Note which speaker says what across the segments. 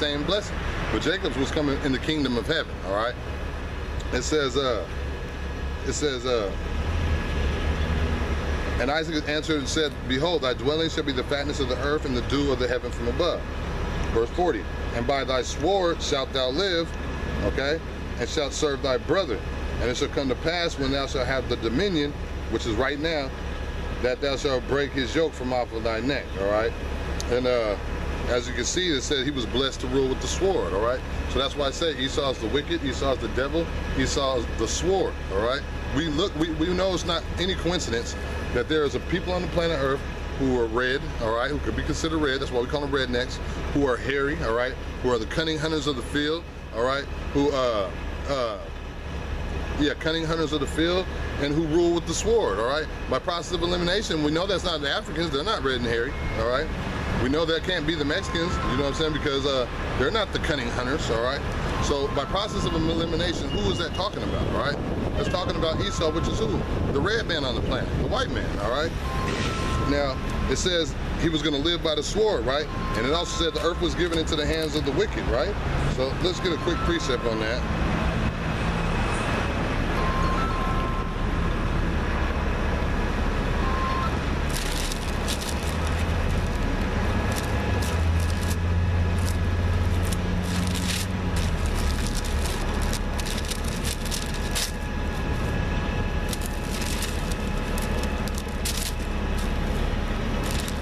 Speaker 1: same blessing. But Jacob's was coming in the kingdom of heaven, all right? It says, and Isaac answered and said, behold, thy dwelling shall be the fatness of the earth and the dew of the heaven from above. Verse 40, and by thy sword shalt thou live, okay, and shalt serve thy brother. And it shall come to pass when thou shalt have the dominion, which is right now, that thou shalt break his yoke from off of thy neck, all right? And as you can see, it said he was blessed to rule with the sword, all right? So that's why I say Esau's the wicked, Esau's the devil, Esau's the sword, all right? We know it's not any coincidence that there is a people on the planet Earth who are red, all right, who could be considered red, that's why we call them rednecks, who are hairy, all right, who are the cunning hunters of the field, all right, who, cunning hunters of the field, and who rule with the sword, all right? By process of elimination, we know that's not the Africans, they're not red and hairy, all right? We know that can't be the Mexicans, you know what I'm saying, because they're not the cunning hunters, all right? So by process of elimination, who is that talking about, all right? It's talking about Esau, which is who? The red man on the planet, the white man, all right? Now, it says he was going to live by the sword, right? And it also said the earth was given into the hands of the wicked, right? So let's get a quick precept on that.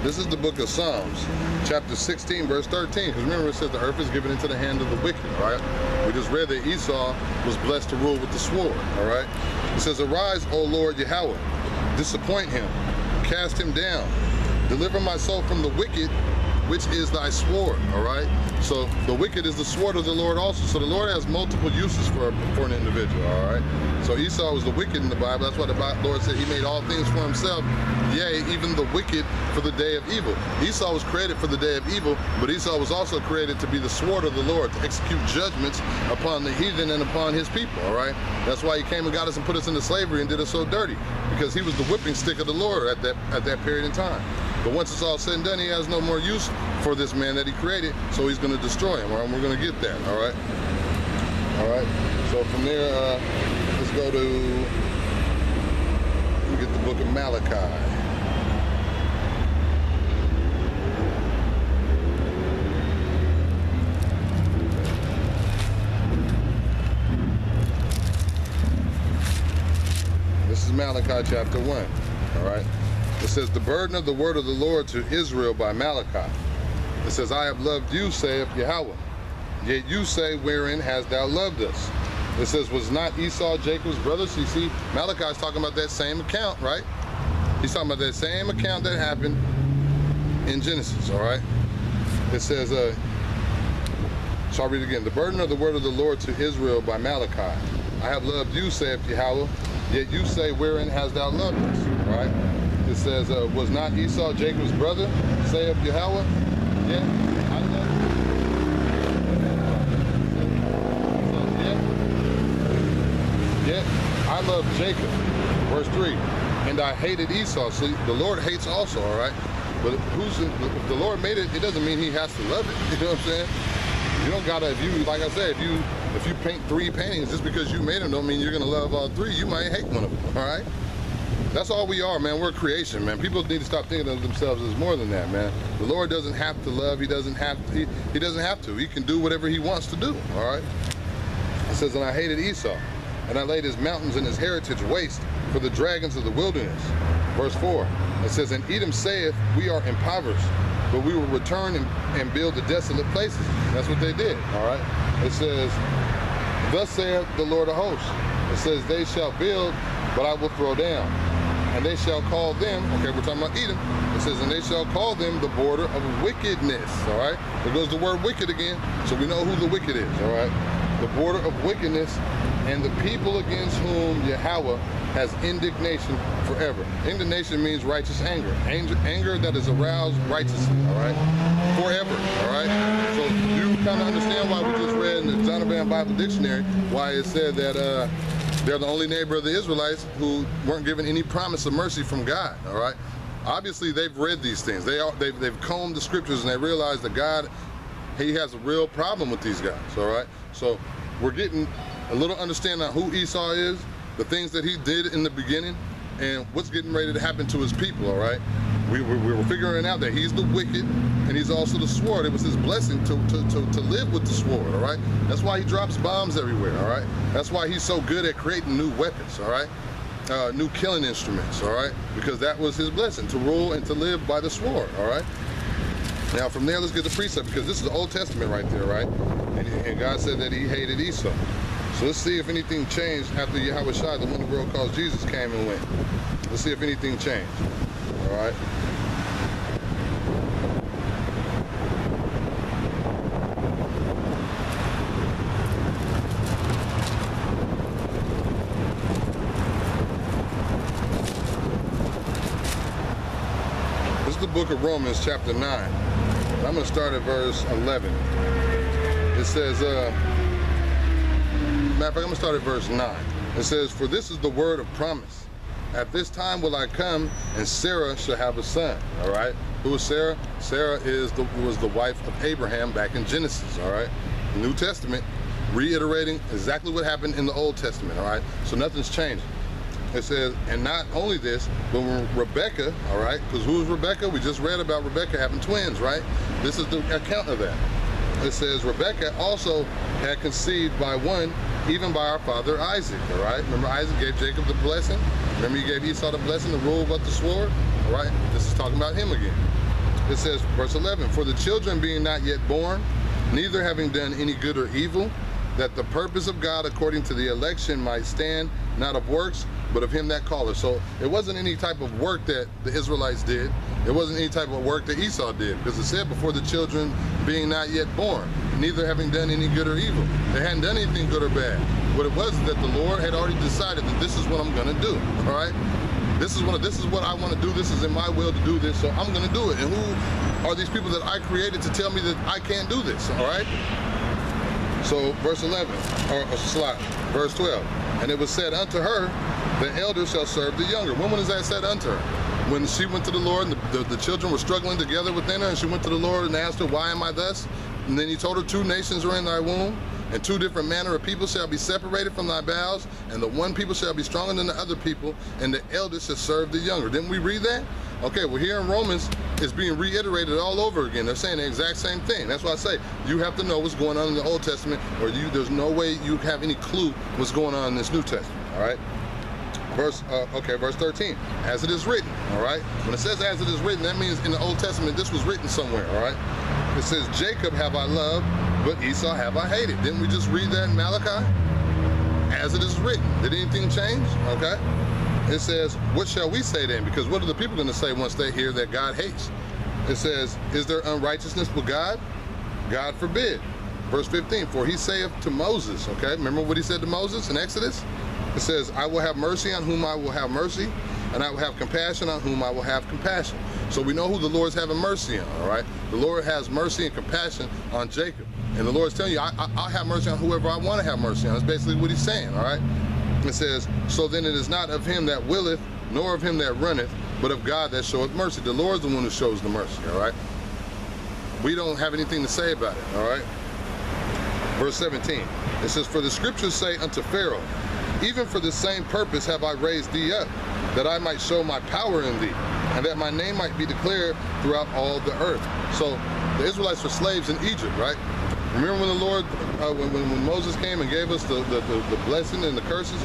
Speaker 1: This is the book of Psalms, chapter 16, verse 13. Because remember, it says the earth is given into the hand of the wicked, all right? We just read that Esau was blessed to rule with the sword, all right? It says, arise, O Lord Yahweh, disappoint him, cast him down, deliver my soul from the wicked, which is thy sword, all right? So the wicked is the sword of the Lord also. So the Lord has multiple uses for an individual, all right? So Esau was the wicked in the Bible. That's why the Lord said he made all things for himself, yea, even the wicked for the day of evil. Esau was created for the day of evil, but Esau was also created to be the sword of the Lord, to execute judgments upon the heathen and upon his people, all right? That's why he came and got us and put us into slavery and did us so dirty, because he was the whipping stick of the Lord at that period in time. But once it's all said and done, he has no more use for this man that he created, so he's going to destroy him, all right? We're going to get that, all right? All right, so from there, let's go to, get the book of Malachi. This is Malachi chapter 1, all right? It says, the burden of the word of the Lord to Israel by Malachi. It says, I have loved you, saith Yahweh. Yet you say, wherein hast thou loved us? It says, was not Esau Jacob's brother? So you see, Malachi is talking about that same account, right? He's talking about that same account that happened in Genesis, all right? It says, shall I read it again? The burden of the word of the Lord to Israel by Malachi. I have loved you, saith Yahweh. Yet you say, wherein hast thou loved us? All right? It says, was not Esau Jacob's brother, saith Yahweh? Yeah, I love yeah, I love Jacob. Verse 3, and I hated Esau. See, the Lord hates also, all right? But if the Lord made it, it doesn't mean he has to love it. You know what I'm saying? You don't gotta, like I said, if you paint 3 paintings, just because you made them don't mean you're gonna love all 3. You might hate one of them, all right? That's all we are, man. We're creation, man. People need to stop thinking of themselves as more than that, man. The Lord doesn't have to love. He doesn't have to. He can do whatever he wants to do, all right? It says, and I hated Esau, and I laid his mountains and his heritage waste for the dragons of the wilderness. Verse 4, it says, and Edom saith, we are impoverished, but we will return and build the desolate places. That's what they did, all right? It says, thus saith the Lord of hosts. It says, they shall build, but I will throw down. And they shall call them, okay, we're talking about Edom. It says, and they shall call them the border of wickedness, all right? There goes the word wicked again, so we know who the wicked is, all right? The border of wickedness, and the people against whom Yahweh has indignation forever. Indignation means righteous anger. Anger that is aroused righteously, all right? Forever, all right? So you kind of understand why we just read in the Zondervan Bible Dictionary, why it said that they're the only neighbor of the Israelites who weren't given any promise of mercy from God, all right? Obviously, they've read these things. They've combed the scriptures and they realize that God he has a real problem with these guys, all right? So we're getting a little understanding of who Esau is, the things that he did in the beginning, and what's getting ready to happen to his people, all right? We were figuring out that he's the wicked, and he's also the sword. It was his blessing to live with the sword, all right? That's why he drops bombs everywhere, all right? That's why he's so good at creating new weapons, all right? New killing instruments, all right? Because that was his blessing, to rule and to live by the sword, all right? Now from there, let's get the precept, because this is the Old Testament right there, right? And God said that he hated Esau. So let's see if anything changed after Yahweh Shai, the one the world calls Jesus, came and went. Let's see if anything changed, all right? This is the book of Romans, chapter 9. I'm going to start at verse 11. It says, matter of fact, I'm going to start at verse 9. It says, for this is the word of promise. At this time will I come, and Sarah shall have a son. All right? Who is Sarah? Sarah was the wife of Abraham back in Genesis. All right? The New Testament, reiterating exactly what happened in the Old Testament. All right? So nothing's changing. It says, and not only this, but when Rebecca, all right, because who is Rebecca? We just read about Rebecca having twins, right? This is the account of that. It says, Rebecca also had conceived by one, even by our father Isaac, all right? Remember Isaac gave Jacob the blessing? Remember he gave Esau the blessing to rule with the sword? All right, this is talking about him again. It says, verse 11, for the children being not yet born, neither having done any good or evil, that the purpose of God according to the election might stand, not of works, but of him that calleth. So it wasn't any type of work that the Israelites did. It wasn't any type of work that Esau did, because it said before the children being not yet born, neither having done any good or evil. They hadn't done anything good or bad. What it was is that the Lord had already decided that this is what I'm gonna do, all right? This is what I want to do. This is in my will to do this, so I'm gonna do it. And who are these people that I created to tell me that I can't do this, all right? So verse 11, verse 12, and it was said unto her, the elder shall serve the younger. When was that said unto her? When she went to the Lord and the children were struggling together within her, and she went to the Lord and asked her, why am I thus? And then he told her, 2 nations are in thy womb, and 2 different manner of people shall be separated from thy bowels, and the one people shall be stronger than the other people, and the elder shall serve the younger. Didn't we read that? Okay, well here in Romans, it's being reiterated all over again. They're saying the exact same thing. That's why I say, you have to know what's going on in the Old Testament, or there's no way you have any clue what's going on in this New Testament, all right? Verse 13, as it is written, all right? When it says as it is written, that means in the Old Testament, this was written somewhere, all right? It says, Jacob have I loved, but Esau have I hated. Didn't we just read that in Malachi? As it is written. Did anything change? Okay. It says, what shall we say then? Because what are the people going to say once they hear that God hates? It says, is there unrighteousness with God? God forbid. Verse 15, for he saith to Moses, okay? Remember what he said to Moses in Exodus? It says, I will have mercy on whom I will have mercy, and I will have compassion on whom I will have compassion. So we know who the Lord's having mercy on, all right? The Lord has mercy and compassion on Jacob. And the Lord's telling you, I'll have mercy on whoever I want to have mercy on. That's basically what he's saying, all right? It says, so then it is not of him that willeth, nor of him that runneth, but of God that showeth mercy. The Lord's the one who shows the mercy, all right? We don't have anything to say about it, all right? Verse 17, it says, for the scriptures say unto Pharaoh, even for the same purpose have I raised thee up, that I might show my power in thee, and that my name might be declared throughout all the earth. So the Israelites were slaves in Egypt, right? Remember when the Lord, when Moses came and gave us the blessing and the curses?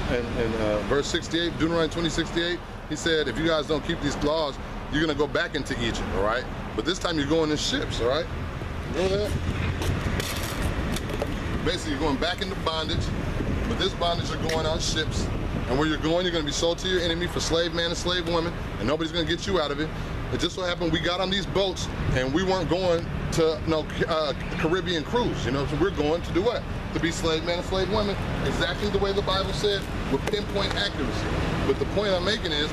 Speaker 1: And verse 68, Deuteronomy 20:68, he said, if you guys don't keep these laws, you're going to go back into Egypt, all right? But this time you're going in ships, all right? Remember that? Basically, you're going back into bondage. But this bondage, you're going on ships. And where you're going to be sold to your enemy for slave man and slave woman, and nobody's going to get you out of it. It just so happened we got on these boats, and we weren't going to Caribbean cruise, you know, so we're going to do what? To be slave man and slave woman, exactly the way the Bible said, with pinpoint accuracy. But the point I'm making is,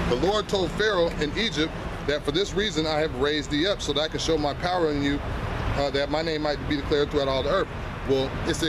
Speaker 1: the Lord told Pharaoh in Egypt that for this reason I have raised thee up, so that I can show my power in you, that my name might be declared throughout all the earth. Well, it's